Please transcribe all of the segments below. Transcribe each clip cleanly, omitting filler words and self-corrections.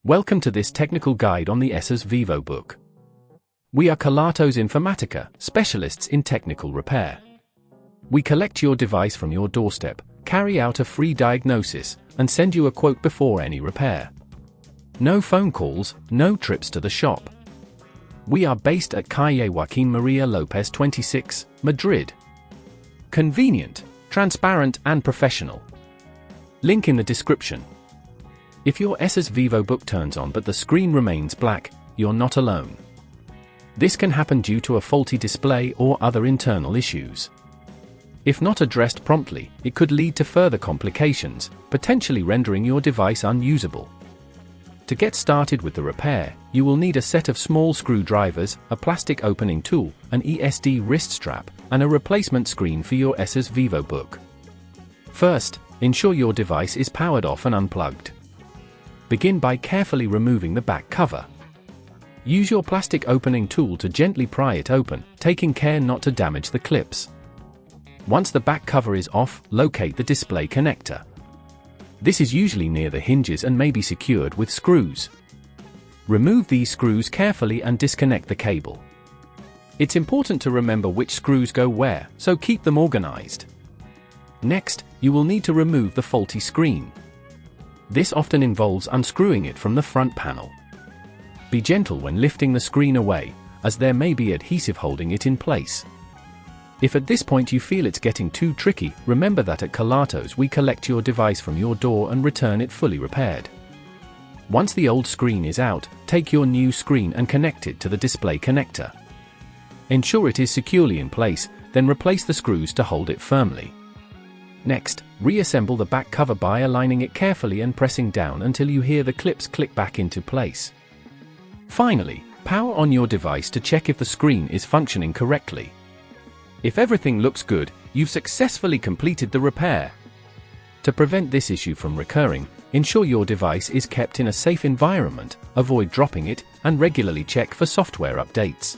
Welcome to this technical guide on the Asus Vivobook. We are Kelatos Informatica, specialists in technical repair. We collect your device from your doorstep, carry out a free diagnosis, and send you a quote before any repair. No phone calls, no trips to the shop. We are based at Calle Joaquín María López 26, Madrid. Convenient, transparent and professional. Link in the description. If your Asus Vivobook turns on but the screen remains black, you're not alone. This can happen due to a faulty display or other internal issues. If not addressed promptly, it could lead to further complications, potentially rendering your device unusable. To get started with the repair, you will need a set of small screwdrivers, a plastic opening tool, an ESD wrist strap, and a replacement screen for your Asus Vivobook. First, ensure your device is powered off and unplugged. Begin by carefully removing the back cover. Use your plastic opening tool to gently pry it open, taking care not to damage the clips. Once the back cover is off, locate the display connector. This is usually near the hinges and may be secured with screws. Remove these screws carefully and disconnect the cable. It's important to remember which screws go where, so keep them organized. Next, you will need to remove the faulty screen. This often involves unscrewing it from the front panel. Be gentle when lifting the screen away, as there may be adhesive holding it in place. If at this point you feel it's getting too tricky, remember that at Kelatos we collect your device from your door and return it fully repaired. Once the old screen is out, take your new screen and connect it to the display connector. Ensure it is securely in place, then replace the screws to hold it firmly. Next, reassemble the back cover by aligning it carefully and pressing down until you hear the clips click back into place. Finally, power on your device to check if the screen is functioning correctly. If everything looks good, you've successfully completed the repair. To prevent this issue from recurring, ensure your device is kept in a safe environment, avoid dropping it, and regularly check for software updates.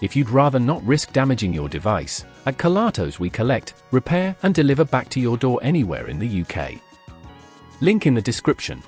If you'd rather not risk damaging your device, at Kelatos we collect, repair and deliver back to your door anywhere in the UK. Link in the description.